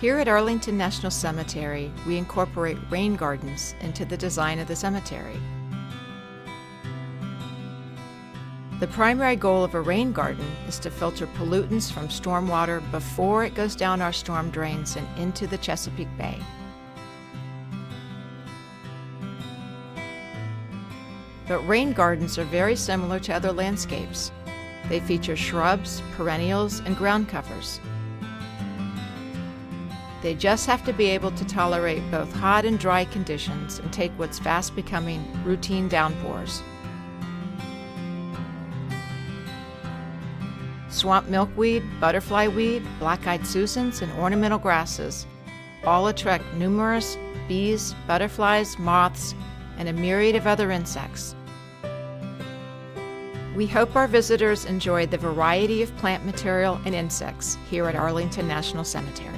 Here at Arlington National Cemetery, we incorporate rain gardens into the design of the cemetery. The primary goal of a rain garden is to filter pollutants from stormwater before it goes down our storm drains and into the Chesapeake Bay. But rain gardens are very similar to other landscapes. They feature shrubs, perennials, and ground covers. They just have to be able to tolerate both hot and dry conditions and take what's fast becoming routine downpours. Swamp milkweed, butterfly weed, black-eyed Susans, and ornamental grasses all attract numerous bees, butterflies, moths, and a myriad of other insects. We hope our visitors enjoy the variety of plant material and insects here at Arlington National Cemetery.